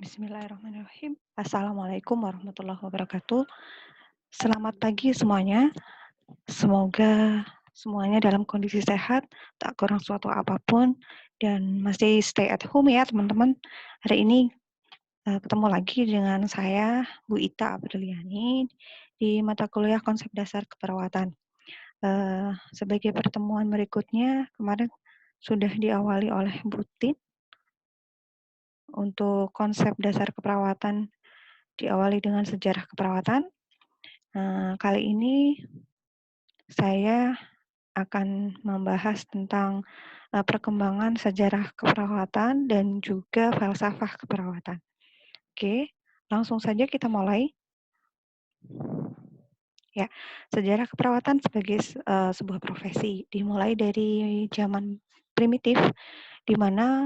Bismillahirrahmanirrahim. Assalamualaikum warahmatullahi wabarakatuh. Selamat pagi semuanya. Semoga semuanya dalam kondisi sehat, tak kurang suatu apapun, dan masih stay at home ya teman-teman. Hari ini ketemu lagi dengan saya, Bu Ita Apriliani, di mata kuliah konsep dasar keperawatan. Sebagai pertemuan berikutnya, kemarin sudah diawali oleh Bu Tit untuk konsep dasar keperawatan, diawali dengan sejarah keperawatan. Kali ini saya akan membahas tentang perkembangan sejarah keperawatan dan juga falsafah keperawatan. Oke, langsung saja kita mulai. Ya, sejarah keperawatan sebagai sebuah profesi dimulai dari zaman primitif, di mana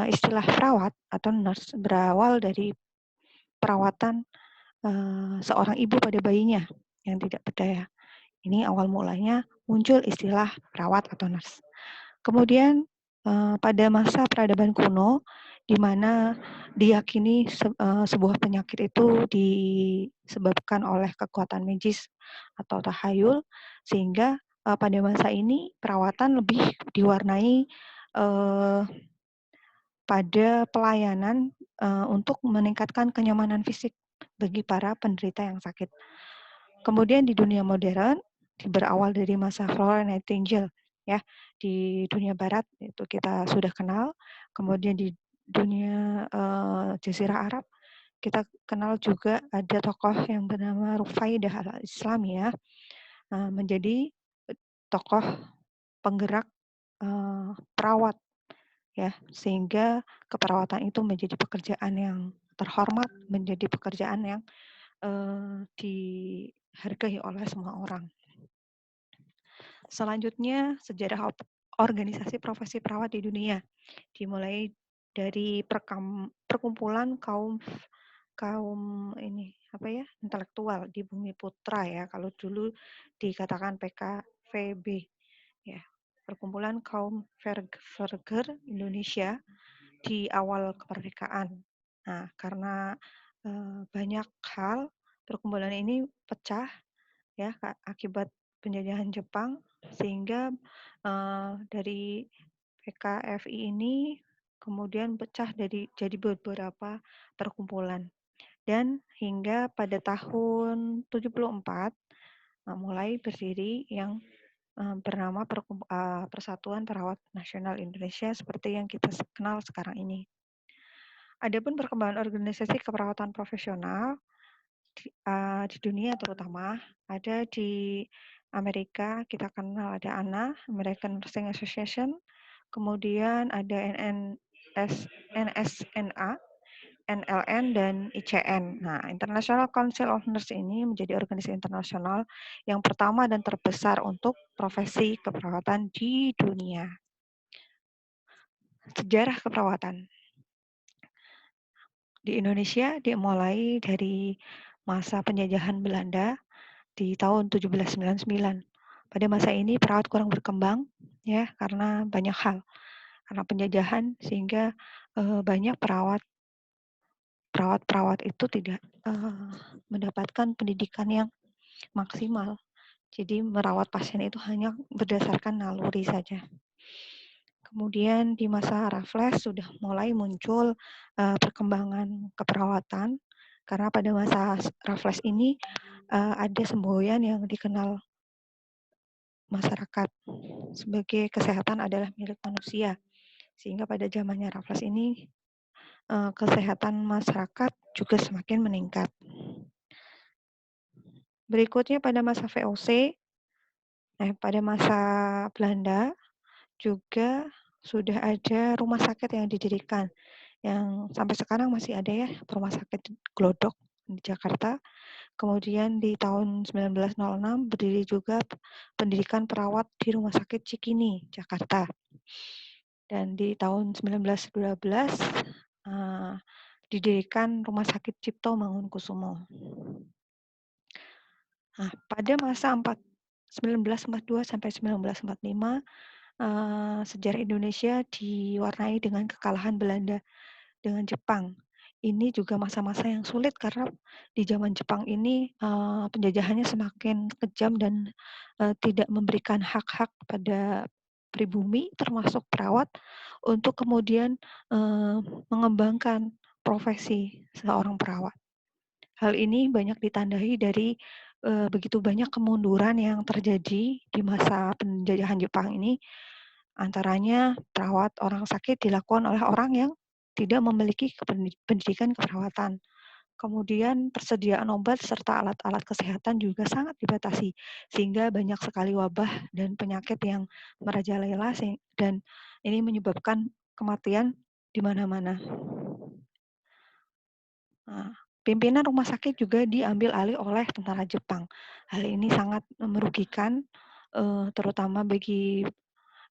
istilah perawat atau nurse berawal dari perawatan seorang ibu pada bayinya yang tidak berdaya. Ini awal mulanya muncul istilah perawat atau nurse. Kemudian pada masa peradaban kuno, di mana diyakini sebuah penyakit itu disebabkan oleh kekuatan magis atau tahayul, sehingga pada masa ini perawatan lebih diwarnai pada pelayanan untuk meningkatkan kenyamanan fisik bagi para penderita yang sakit. Kemudian di dunia modern, berawal dari masa Florence Nightingale, ya, di dunia barat itu kita sudah kenal. Kemudian di dunia Jazirah Arab, kita kenal juga ada tokoh yang bernama Rufaidah al-Islamiyah, menjadi tokoh penggerak perawat, ya, sehingga keperawatan itu menjadi pekerjaan yang terhormat, menjadi pekerjaan yang dihargai oleh semua orang. Selanjutnya, sejarah organisasi profesi perawat di dunia, dimulai dari perkumpulan kaum intelektual di Bumi Putra, ya, kalau dulu dikatakan PKVB, ya, perkumpulan kaum Verger Indonesia di awal kemerdekaan. Nah, karena banyak hal, perkumpulan ini pecah, ya, akibat penjajahan Jepang, sehingga dari PKFI ini kemudian pecah jadi beberapa perkumpulan, dan hingga pada tahun 74 mulai berdiri yang bernama Persatuan Perawat Nasional Indonesia seperti yang kita kenal sekarang ini. Adapun perkembangan organisasi keperawatan profesional di dunia terutama, ada di Amerika, kita kenal ada ANA, American Nursing Association, kemudian ada NSNA, NLN, dan ICN. Nah, International Council of Nurse ini menjadi organisasi internasional yang pertama dan terbesar untuk profesi keperawatan di dunia. Sejarah keperawatan di Indonesia dimulai dari masa penjajahan Belanda di tahun 1799. Pada masa ini perawat kurang berkembang, ya, karena banyak hal. Karena penjajahan, sehingga banyak perawat itu tidak mendapatkan pendidikan yang maksimal. Jadi merawat pasien itu hanya berdasarkan naluri saja. Kemudian di masa Raffles sudah mulai muncul perkembangan keperawatan, karena pada masa Raffles ini ada semboyan yang dikenal masyarakat sebagai kesehatan adalah milik manusia, sehingga pada zamannya Raffles ini kesehatan masyarakat juga semakin meningkat. Berikutnya pada masa VOC, pada masa Belanda juga sudah ada rumah sakit yang didirikan, yang sampai sekarang masih ada, ya, rumah sakit Glodok di Jakarta. Kemudian di tahun 1906 berdiri juga pendidikan perawat di Rumah Sakit Cikini, Jakarta. Dan di tahun 1912 didirikan Rumah Sakit Cipto Mangunkusumo. Nah, pada masa 1942 sampai 1945, sejarah Indonesia diwarnai dengan kekalahan Belanda dengan Jepang, ini juga masa-masa yang sulit karena di zaman Jepang ini, penjajahannya semakin kejam dan, tidak memberikan hak-hak pada pribumi termasuk perawat untuk kemudian, eee, mengembangkan profesi seorang perawat. Hal ini banyak ditandai dari, begitu banyak kemunduran yang terjadi di masa penjajahan Jepang ini, antaranya perawat orang sakit dilakukan oleh orang yang tidak memiliki pendidikan keperawatan. Kemudian persediaan obat serta alat-alat kesehatan juga sangat dibatasi, sehingga banyak sekali wabah dan penyakit yang merajalela dan ini menyebabkan kematian di mana-mana. Nah, pimpinan rumah sakit juga diambil alih oleh tentara Jepang. Hal ini sangat merugikan, terutama bagi,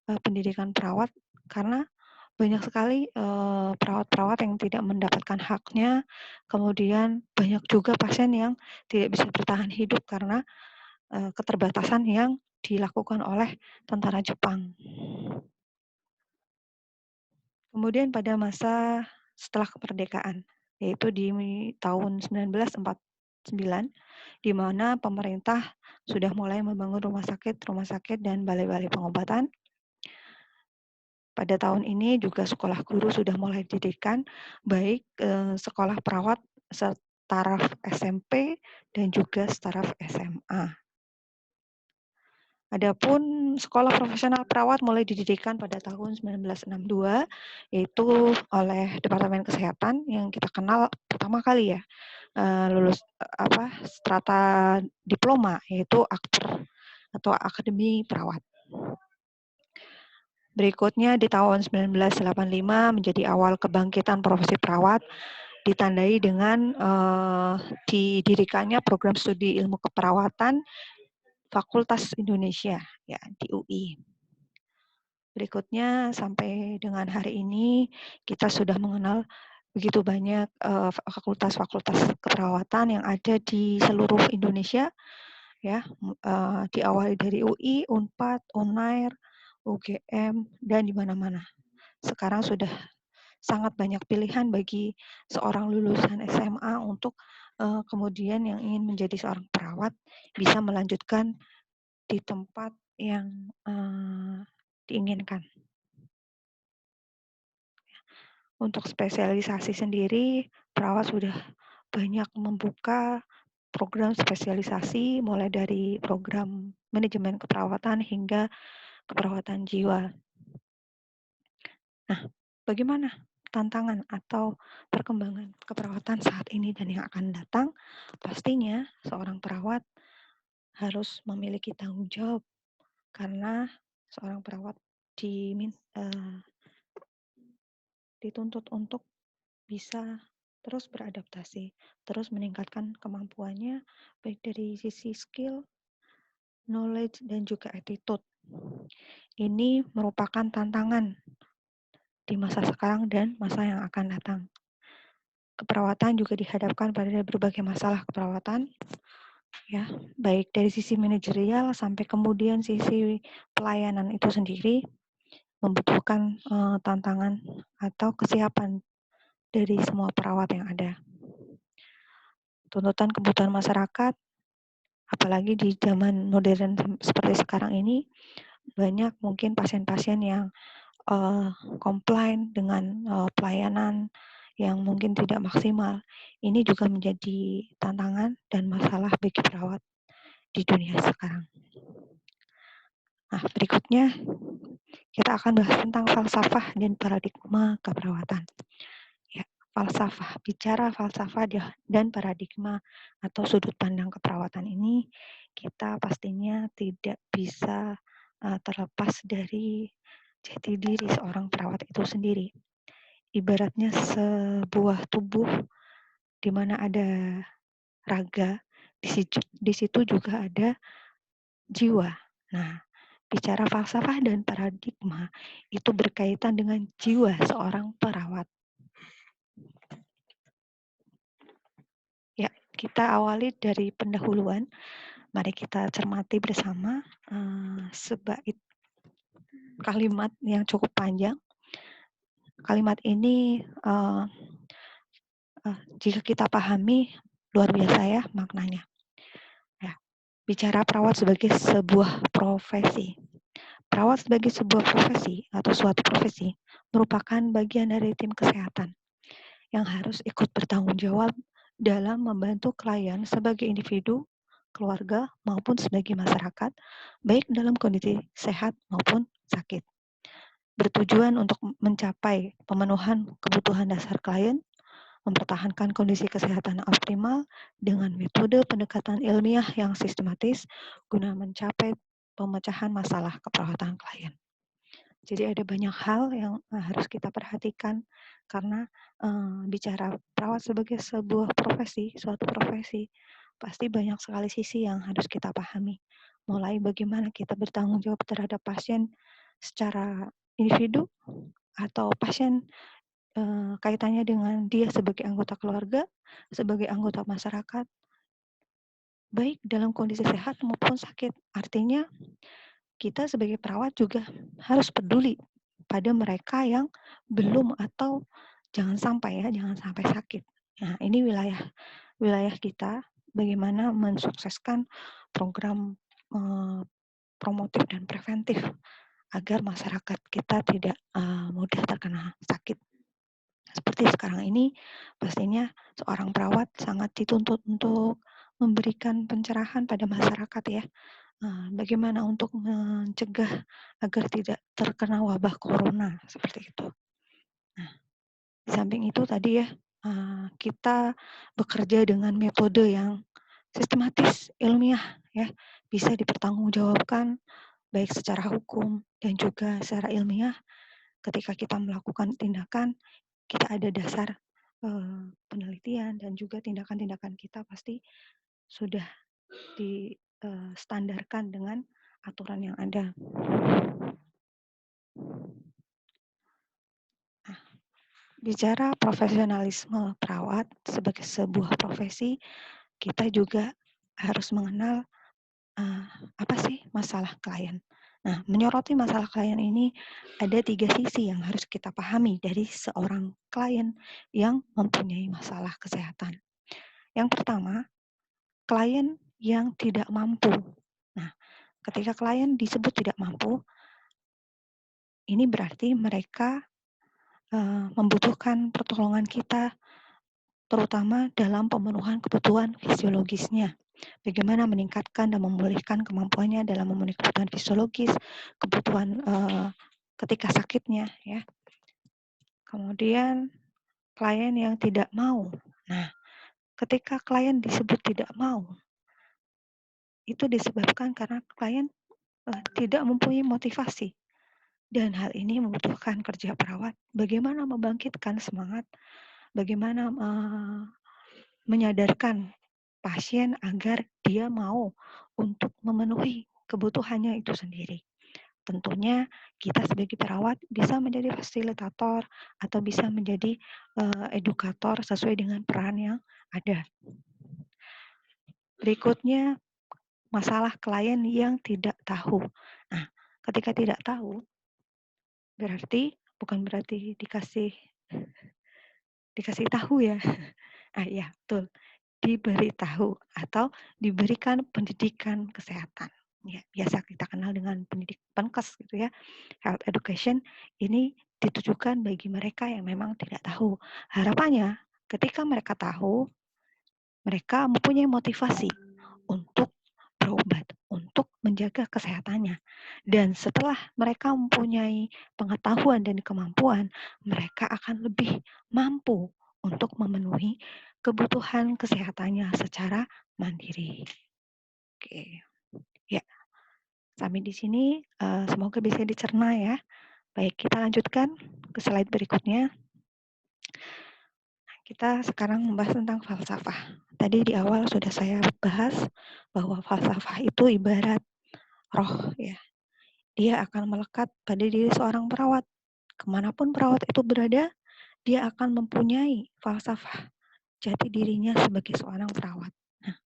pendidikan perawat karena banyak sekali, perawat-perawat yang tidak mendapatkan haknya, kemudian banyak juga pasien yang tidak bisa bertahan hidup karena, keterbatasan yang dilakukan oleh tentara Jepang. Kemudian pada masa setelah kemerdekaan, yaitu di tahun 1949, di mana pemerintah sudah mulai membangun rumah sakit dan balai-balai pengobatan. Pada tahun ini juga sekolah guru sudah mulai didirikan, baik sekolah perawat setaraf SMP dan juga setaraf SMA. Adapun sekolah profesional perawat mulai didirikan pada tahun 1962, yaitu oleh Departemen Kesehatan yang kita kenal pertama kali ya, lulus strata diploma, yaitu Akper atau Akademi Perawat. Berikutnya di tahun 1985 menjadi awal kebangkitan profesi perawat, ditandai dengan didirikannya program studi ilmu keperawatan Fakultas Indonesia ya di UI. Berikutnya sampai dengan hari ini kita sudah mengenal begitu banyak fakultas-fakultas keperawatan yang ada di seluruh Indonesia ya, diawali dari UI, Unpad, Unair, UGM dan di mana-mana. Sekarang sudah sangat banyak pilihan bagi seorang lulusan SMA untuk kemudian yang ingin menjadi seorang perawat bisa melanjutkan di tempat yang diinginkan. Untuk spesialisasi sendiri, perawat sudah banyak membuka program spesialisasi mulai dari program manajemen keperawatan hingga keperawatan jiwa. Nah, bagaimana tantangan atau perkembangan keperawatan saat ini dan yang akan datang? Pastinya seorang perawat harus memiliki tanggung jawab karena seorang perawat dituntut untuk bisa terus beradaptasi, terus meningkatkan kemampuannya baik dari sisi skill, knowledge, dan juga attitude. Ini merupakan tantangan di masa sekarang dan masa yang akan datang. Keperawatan juga dihadapkan pada berbagai masalah keperawatan, ya, baik dari sisi manajerial sampai kemudian sisi pelayanan itu sendiri membutuhkan tantangan atau kesiapan dari semua perawat yang ada. Tuntutan kebutuhan masyarakat, apalagi di zaman modern seperti sekarang ini, banyak mungkin pasien-pasien yang komplain dengan pelayanan yang mungkin tidak maksimal. Ini juga menjadi tantangan dan masalah bagi perawat di dunia sekarang. Nah, berikutnya kita akan bahas tentang falsafah dan paradigma keperawatan. Ya, falsafah, bicara falsafah dan paradigma atau sudut pandang keperawatan ini, kita pastinya tidak bisa terlepas dari jati diri seorang perawat itu sendiri. Ibaratnya sebuah tubuh di mana ada raga, di situ juga ada jiwa. Nah, bicara falsafah dan paradigma itu berkaitan dengan jiwa seorang perawat. Ya, kita awali dari pendahuluan. Mari kita cermati bersama sebait kalimat yang cukup panjang. Kalimat ini jika kita pahami, luar biasa ya maknanya. Ya, bicara perawat sebagai sebuah profesi. Perawat sebagai sebuah profesi atau suatu profesi merupakan bagian dari tim kesehatan yang harus ikut bertanggung jawab dalam membantu klien sebagai individu, keluarga, maupun sebagai masyarakat, baik dalam kondisi sehat maupun sakit. Bertujuan untuk mencapai pemenuhan kebutuhan dasar klien, mempertahankan kondisi kesehatan optimal dengan metode pendekatan ilmiah yang sistematis guna mencapai pemecahan masalah keperawatan klien. Jadi ada banyak hal yang harus kita perhatikan karena bicara perawat sebagai sebuah profesi, suatu profesi, pasti banyak sekali sisi yang harus kita pahami. Mulai bagaimana kita bertanggung jawab terhadap pasien secara individu atau pasien kaitannya dengan dia sebagai anggota keluarga, sebagai anggota masyarakat, baik dalam kondisi sehat maupun sakit. Artinya kita sebagai perawat juga harus peduli pada mereka yang belum atau jangan sampai sakit. Nah, ini wilayah kita bagaimana mensukseskan program promotif dan preventif agar masyarakat kita tidak mudah terkena sakit. Seperti sekarang ini, pastinya seorang perawat sangat dituntut untuk memberikan pencerahan pada masyarakat ya. Bagaimana untuk mencegah agar tidak terkena wabah corona seperti itu. Nah, di samping itu tadi ya, kita bekerja dengan metode yang sistematis, ilmiah ya, bisa dipertanggungjawabkan baik secara hukum dan juga secara ilmiah. Ketika kita melakukan tindakan, kita ada dasar penelitian dan juga tindakan-tindakan kita pasti sudah distandarkan dengan aturan yang ada. Nah, bicara profesionalisme perawat sebagai sebuah profesi, kita juga harus mengenal apa sih masalah klien. Nah, menyoroti masalah klien ini ada 3 sisi yang harus kita pahami dari seorang klien yang mempunyai masalah kesehatan. Yang pertama, klien yang tidak mampu. Nah, ketika klien disebut tidak mampu, ini berarti mereka membutuhkan pertolongan kita, terutama dalam pemenuhan kebutuhan fisiologisnya. Bagaimana meningkatkan dan memulihkan kemampuannya dalam memenuhi kebutuhan fisiologis, kebutuhan ketika sakitnya, ya. Kemudian klien yang tidak mau. Nah, ketika klien disebut tidak mau, itu disebabkan karena klien tidak mempunyai motivasi. Dan hal ini membutuhkan kerja perawat. Bagaimana membangkitkan semangat, bagaimana menyadarkan pasien agar dia mau untuk memenuhi kebutuhannya itu sendiri. Tentunya kita sebagai perawat bisa menjadi fasilitator atau bisa menjadi edukator sesuai dengan peran yang ada. Berikutnya, masalah klien yang tidak tahu. Nah, ketika tidak tahu, bukan berarti dikasih tahu ya. Ya, betul. Diberitahu atau diberikan pendidikan kesehatan. Ya, biasa kita kenal dengan pendidik PENKES gitu ya. Health education ini ditujukan bagi mereka yang memang tidak tahu. Harapannya ketika mereka tahu, mereka mempunyai motivasi untuk berobat, untuk menjaga kesehatannya. Dan setelah mereka mempunyai pengetahuan dan kemampuan, mereka akan lebih mampu untuk memenuhi kebutuhan kesehatannya secara mandiri. Oke, ya. Sampai di sini semoga bisa dicerna ya. Baik, kita lanjutkan ke slide berikutnya. Kita sekarang membahas tentang falsafah. Tadi di awal sudah saya bahas bahwa falsafah itu ibarat roh ya. Dia akan melekat pada diri seorang perawat. Kemanapun perawat itu berada, dia akan mempunyai falsafah jati dirinya sebagai seorang perawat. Nah,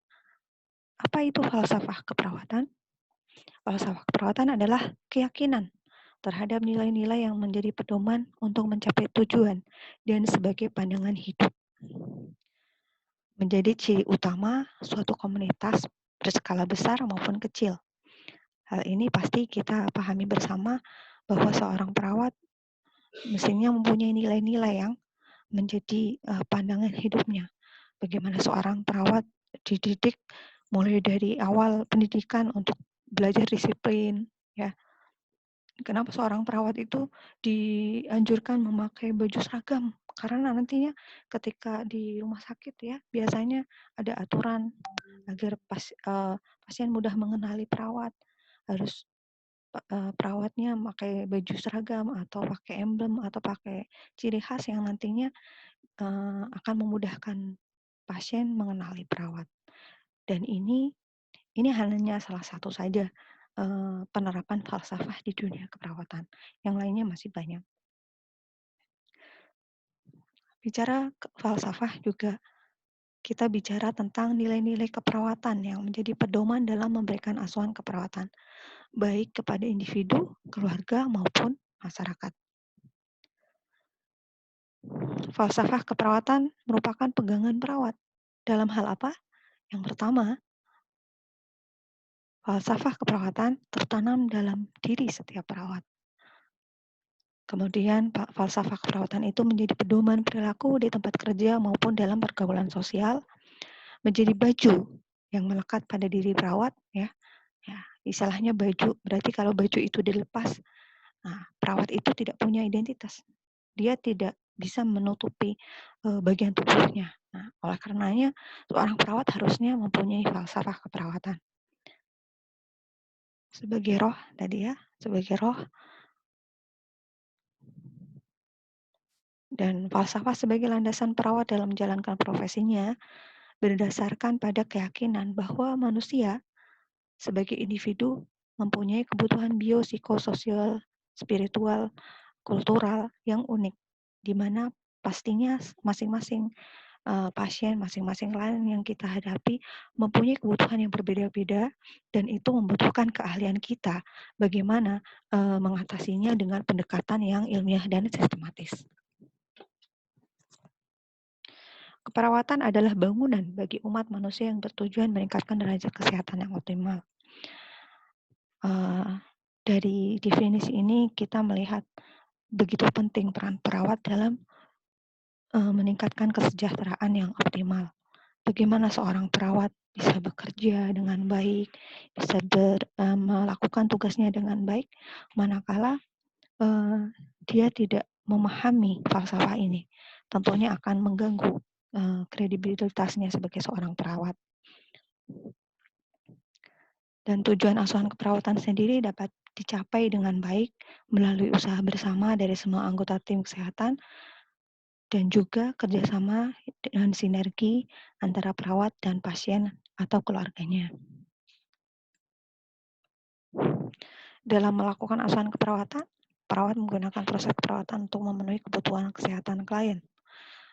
apa itu falsafah keperawatan? Falsafah keperawatan adalah keyakinan terhadap nilai-nilai yang menjadi pedoman untuk mencapai tujuan dan sebagai pandangan hidup. menjadi ciri utama suatu komunitas berskala besar maupun kecil. Hal ini pasti kita pahami bersama bahwa seorang perawat mestinya mempunyai nilai-nilai yang menjadi pandangan hidupnya. Bagaimana seorang perawat dididik mulai dari awal pendidikan untuk belajar disiplin, ya. Kenapa seorang perawat itu dianjurkan memakai baju seragam? Karena nantinya ketika di rumah sakit ya, biasanya ada aturan agar pasien mudah mengenali perawat, harus perawatnya pakai baju seragam atau pakai emblem atau pakai ciri khas yang nantinya akan memudahkan pasien mengenali perawat. Dan ini hanya salah satu saja penerapan falsafah di dunia keperawatan. Yang lainnya masih banyak. Bicara falsafah juga kita bicara tentang nilai-nilai keperawatan yang menjadi pedoman dalam memberikan asuhan keperawatan, baik kepada individu, keluarga, maupun masyarakat. Falsafah keperawatan merupakan pegangan perawat. Dalam hal apa? Yang pertama, falsafah keperawatan tertanam dalam diri setiap perawat. Kemudian falsafah keperawatan itu menjadi pedoman perilaku di tempat kerja maupun dalam pergaulan sosial, menjadi baju yang melekat pada diri perawat, ya. Ya, istilahnya baju. Berarti kalau baju itu dilepas, nah, perawat itu tidak punya identitas. Dia tidak bisa menutupi bagian tubuhnya. Nah, oleh karenanya seorang perawat harusnya mempunyai falsafah keperawatan. Sebagai roh tadi ya, sebagai roh dan falsafah sebagai landasan perawat dalam menjalankan profesinya berdasarkan pada keyakinan bahwa manusia sebagai individu mempunyai kebutuhan biopsikososial, spiritual, kultural yang unik, di mana pastinya masing-masing pasien, masing-masing klien yang kita hadapi mempunyai kebutuhan yang berbeda-beda dan itu membutuhkan keahlian kita bagaimana mengatasinya dengan pendekatan yang ilmiah dan sistematis. Keperawatan adalah bangunan bagi umat manusia yang bertujuan meningkatkan derajat kesehatan yang optimal. Dari definisi ini kita melihat begitu penting peran perawat dalam meningkatkan kesejahteraan yang optimal. Bagaimana seorang perawat bisa bekerja dengan baik, bisa melakukan tugasnya dengan baik, manakala dia tidak memahami falsafah ini, tentunya akan mengganggu kredibilitasnya sebagai seorang perawat. Dan tujuan asuhan keperawatan sendiri dapat dicapai dengan baik melalui usaha bersama dari semua anggota tim kesehatan dan juga kerjasama dan sinergi antara perawat dan pasien atau keluarganya. Dalam melakukan asuhan keperawatan, perawat menggunakan proses keperawatan untuk memenuhi kebutuhan kesehatan klien.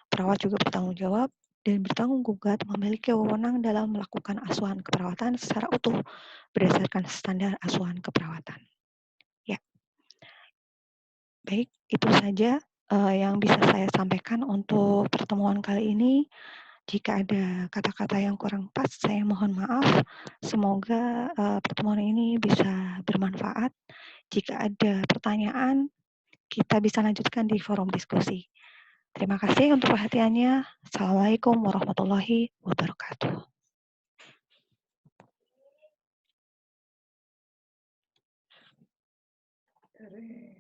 Perawat juga bertanggung jawab dan bertanggung jawab memiliki wewenang dalam melakukan asuhan keperawatan secara utuh berdasarkan standar asuhan keperawatan. Ya, baik, itu saja yang bisa saya sampaikan untuk pertemuan kali ini. Jika ada kata-kata yang kurang pas, saya mohon maaf. Semoga pertemuan ini bisa bermanfaat. Jika ada pertanyaan, kita bisa lanjutkan di forum diskusi. Terima kasih untuk perhatiannya. Assalamualaikum warahmatullahi wabarakatuh. Keren.